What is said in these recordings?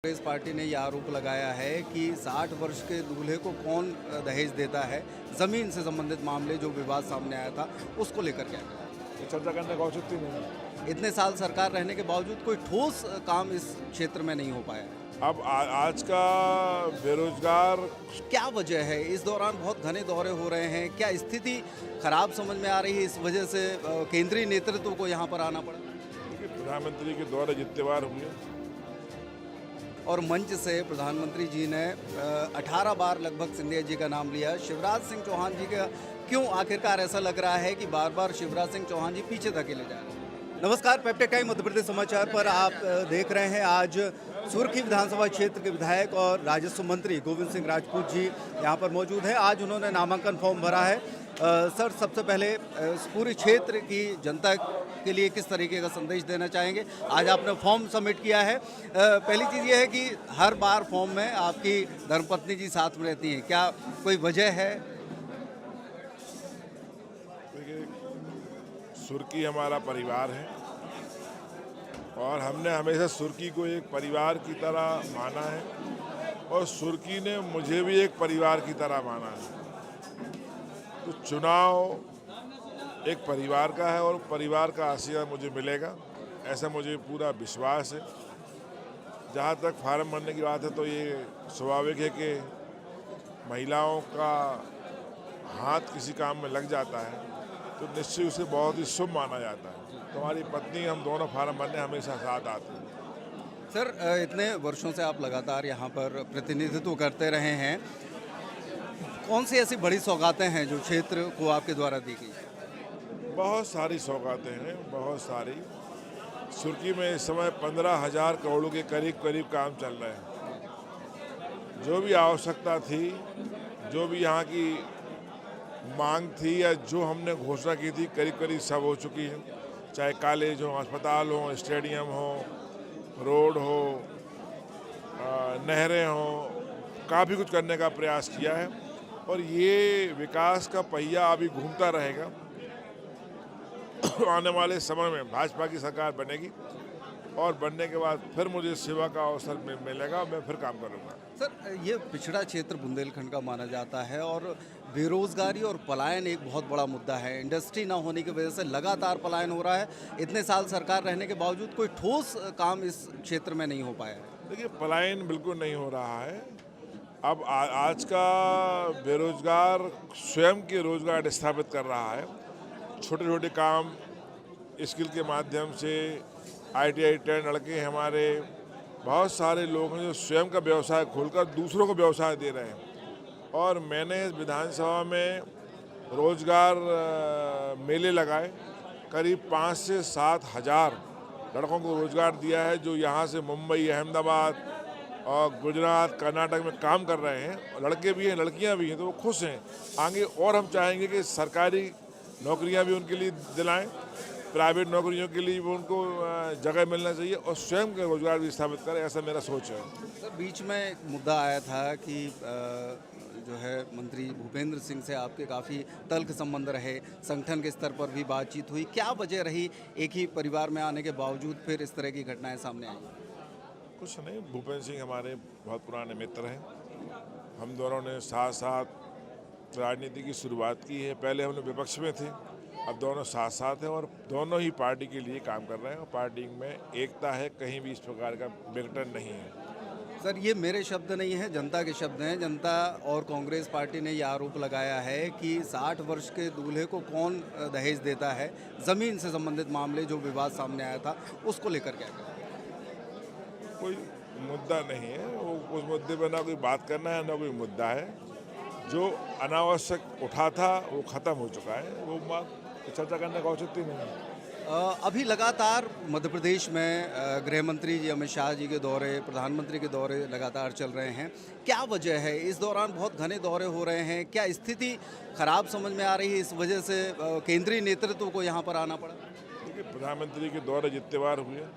Congress party ने यह आरोप लगाया है कि 60 वर्ष के दूल्हे को कौन दहेज देता है, जमीन से संबंधित मामले जो विवाद सामने आया था उसको लेकर क्या कहें? ये चर्चा करने का औचित्य नहीं है। इतने साल सरकार रहने के बावजूद कोई ठोस काम इस क्षेत्र में नहीं हो पाया है। अब आज का बेरोजगार क्या वजह है? इस दौरान बहुत घने दौरे हो रहे हैं, क्या स्थिति खराब समझ में आ रही है, इस वजह से केंद्रीय नेतृत्व को यहाँ पर आना पड़ा? प्रधानमंत्री के दौरे जितने बार हुए और मंच से प्रधानमंत्री जी ने 18 बार लगभग सिंधिया जी का नाम लिया। शिवराज सिंह चौहान जी का क्यों आखिरकार ऐसा लग रहा है कि बार बार शिवराज सिंह चौहान जी पीछे धकेले जा रहे हैं? नमस्कार, पेप्टेक टाइम मध्य प्रदेश समाचार पर आप देख रहे हैं। आज सुर्खी विधानसभा क्षेत्र के विधायक और राजस्व मंत्री गोविंद सिंह राजपूत जी यहाँ पर मौजूद हैं। आज उन्होंने नामांकन फॉर्म भरा है। सर, सबसे पहले इस पूरे क्षेत्र की जनता के लिए किस तरीके का संदेश देना चाहेंगे? आज आपने फॉर्म सबमिट किया है। पहली चीज़ ये है कि हर बार फॉर्म में आपकी धर्मपत्नी जी साथ में रहती हैं, क्या कोई वजह है? सुर्खी हमारा परिवार है और हमने हमेशा सुर्खी को एक परिवार की तरह माना है और सुर्खी ने मुझे भी एक परिवार की तरह माना है। तो चुनाव एक परिवार का है और परिवार का आशीर्वाद मुझे मिलेगा, ऐसा मुझे पूरा विश्वास है। जहाँ तक फार्म भरने की बात है तो ये स्वाभाविक है कि महिलाओं का हाथ किसी काम में लग जाता है तो निश्चय उसे बहुत ही शुभ माना जाता है। तो हमारी पत्नी, हम दोनों फार्म भरने हमेशा साथ आते हैं। सर, इतने वर्षों से आप लगातार यहाँ पर प्रतिनिधित्व करते रहे हैं, कौन सी ऐसी बड़ी सौगातें हैं जो क्षेत्र को आपके द्वारा दी गई? बहुत सारी सौगातें हैं, बहुत सारी। सुर्खी में इस समय 15,000 करोड़ के करीब काम चल रहे हैं। जो भी आवश्यकता थी, जो भी यहाँ की मांग थी या जो हमने घोषणा की थी, करीब सब हो चुकी है। चाहे कॉलेज हो, अस्पताल हो, स्टेडियम हो, रोड हो, नहरें हो, काफ़ी कुछ करने का प्रयास किया है और ये विकास का पहिया अभी घूमता रहेगा। आने वाले समय में भाजपा की सरकार बनेगी और बनने के बाद फिर मुझे सेवा का अवसर मिलेगा, मैं फिर काम करूँगा। सर, ये पिछड़ा क्षेत्र बुंदेलखंड का माना जाता है और बेरोजगारी और पलायन एक बहुत बड़ा मुद्दा है। इंडस्ट्री ना होने की वजह से लगातार पलायन हो रहा है। इतने साल सरकार रहने के बावजूद कोई ठोस काम इस क्षेत्र में नहीं हो पाया है। देखिए, पलायन बिल्कुल नहीं हो रहा है। अब आज का बेरोजगार स्वयं के रोजगार स्थापित कर रहा है। छोटे छोटे काम स्किल के माध्यम से ITI ट्रेन लड़के हमारे बहुत सारे लोग हैं जो स्वयं का व्यवसाय खोलकर दूसरों को व्यवसाय दे रहे हैं। और मैंने विधानसभा में रोजगार मेले लगाए, करीब 5 से 7 हज़ार लड़कों को रोजगार दिया है जो यहाँ से मुंबई, अहमदाबाद और गुजरात, कर्नाटक में काम कर रहे हैं। लड़के भी हैं, लड़कियाँ भी हैं, तो वो खुश हैं। आगे और हम चाहेंगे कि सरकारी नौकरियाँ भी उनके लिए दिलाएं, प्राइवेट नौकरियों के लिए भी उनको जगह मिलना चाहिए और स्वयं के रोजगार भी स्थापित करें, ऐसा मेरा सोच है। सर, बीच में एक मुद्दा आया था कि जो है मंत्री भूपेंद्र सिंह से आपके काफ़ी तल्ख संबंध रहे, संगठन के स्तर पर भी बातचीत हुई, क्या वजह रही एक ही परिवार में आने के बावजूद फिर इस तरह की घटनाएं सामने आई? कुछ नहीं, भूपेंद्र सिंह हमारे बहुत पुराने मित्र हैं। हम दोनों ने साथ साथ राजनीति की शुरुआत की है। पहले हम लोग विपक्ष में थे, अब दोनों साथ साथ हैं और दोनों ही पार्टी के लिए काम कर रहे हैं और पार्टी में एकता है, कहीं भी इस प्रकार का विघटन नहीं है। सर, ये मेरे शब्द नहीं हैं, जनता के शब्द हैं। जनता और कांग्रेस पार्टी ने यह आरोप लगाया है कि 60 वर्ष के दूल्हे को कौन दहेज देता है, ज़मीन से संबंधित मामले जो विवाद सामने आया था उसको लेकर क्या कहें? कोई मुद्दा नहीं है, वो उस मुद्दे पर ना कोई बात करना है ना कोई मुद्दा है। जो अनावश्यक उठा था वो ख़त्म हो चुका है, वो बात चर्चा करने का औचित्य नहीं है। अभी लगातार मध्य प्रदेश में गृह मंत्री जी अमित शाह जी के दौरे, प्रधानमंत्री के दौरे लगातार चल रहे हैं। क्या वजह है? इस दौरान बहुत घने दौरे हो रहे हैं, क्या स्थिति खराब समझ में आ रही है, इस वजह से केंद्रीय नेतृत्व को यहाँ पर आना पड़ा? क्योंकि प्रधानमंत्री के दौरे जितने बार हुए,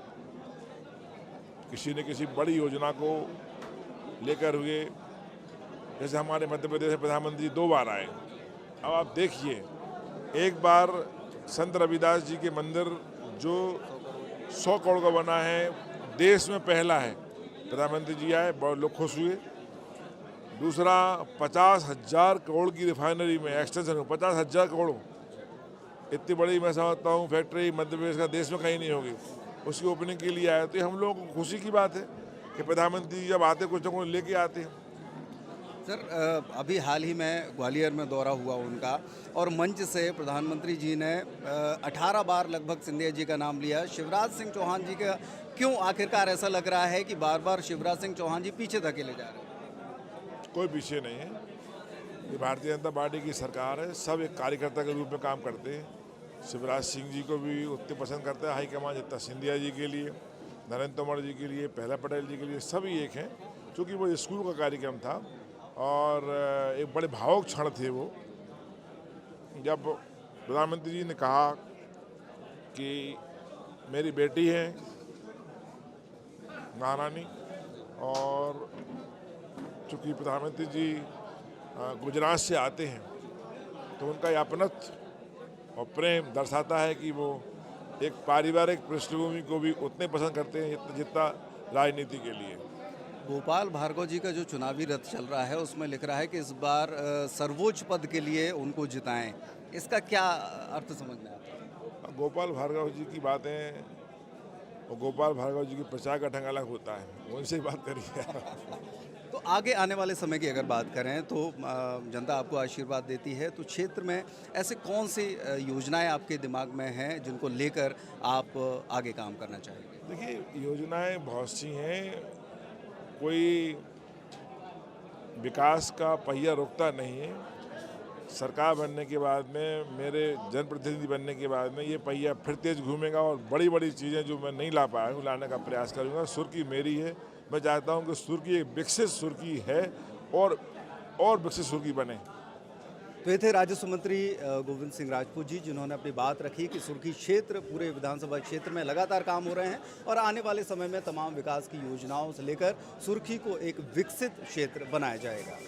किसी न किसी बड़ी योजना को लेकर हुए। जैसे हमारे मध्य प्रदेश में प्रधानमंत्री 2 बार आए। अब आप देखिए, एक बार संत रविदास जी के मंदिर जो 100 करोड़ का बना है, देश में पहला है, प्रधानमंत्री जी आए, बहुत लोग खुश हुए। दूसरा, 50,000 करोड़ की रिफाइनरी में एक्सटेंशन हो, 50,000 करोड़, इतनी बड़ी मैं समझता हूँ फैक्ट्री मध्य प्रदेश का देश में कहीं नहीं होगी, उसकी ओपनिंग के लिए आए। तो ये हम लोगों को खुशी की बात है कि प्रधानमंत्री जी जब आते कुछ ना कुछ लेके आते हैं। सर अभी हाल ही में ग्वालियर में दौरा हुआ उनका और मंच से प्रधानमंत्री जी ने 18 बार लगभग सिंधिया जी का नाम लिया। शिवराज सिंह चौहान जी का क्यों आखिरकार ऐसा लग रहा है कि बार बार शिवराज सिंह चौहान जी पीछे धकेले जा रहे हैं? कोई पीछे नहीं है, ये भारतीय जनता पार्टी की सरकार है, सब एक कार्यकर्ता के रूप में काम करते हैं। शिवराज सिंह जी को भी उतने पसंद करता है हाईकमान जितना सिंधिया जी के लिए, नरेंद्र तोमर जी के लिए, पहला पटेल जी के लिए, सभी एक हैं। क्योंकि वो स्कूल का कार्यक्रम था और एक बड़े भावुक क्षण थे वो, जब प्रधानमंत्री जी ने कहा कि मेरी बेटी है महारानी, और चूँकि प्रधानमंत्री जी गुजरात से आते हैं तो उनका ये अपनत्व और प्रेम दर्शाता है कि वो एक पारिवारिक पृष्ठभूमि को भी उतने पसंद करते हैं जितना राजनीति के लिए। गोपाल भार्गव जी का जो चुनावी रथ चल रहा है उसमें लिख रहा है कि इस बार सर्वोच्च पद के लिए उनको जिताएं। इसका क्या अर्थ समझ में आता है? गोपाल भार्गव जी की बातें और गोपाल भार्गव जी की प्रचार का ढंग अलग होता है, उनसे ही बात करिए। तो आगे आने वाले समय की अगर बात करें तो जनता आपको आशीर्वाद देती है, तो क्षेत्र में ऐसे कौन सी योजनाएं आपके दिमाग में हैं जिनको लेकर आप आगे काम करना चाहेंगे? देखिए, योजनाएं बहुत सी हैं, कोई विकास का पहिया रुकता नहीं है। सरकार बनने के बाद में, मेरे जनप्रतिनिधि बनने के बाद में ये पहिया फिर तेज घूमेगा और बड़ी बड़ी चीज़ें जो मैं नहीं ला पाया हूँ लाने का प्रयास करूँगा। सुर्खी मेरी है, मैं चाहता हूँ कि सुर्खी एक विकसित सुर्खी है और विकसित सुर्खी बने। तो ये थे राजस्व मंत्री गोविंद सिंह राजपूत जी, जिन्होंने अपनी बात रखी कि सुर्खी क्षेत्र, पूरे विधानसभा क्षेत्र में लगातार काम हो रहे हैं और आने वाले समय में तमाम विकास की योजनाओं से लेकर सुर्खी को एक विकसित क्षेत्र बनाया जाएगा।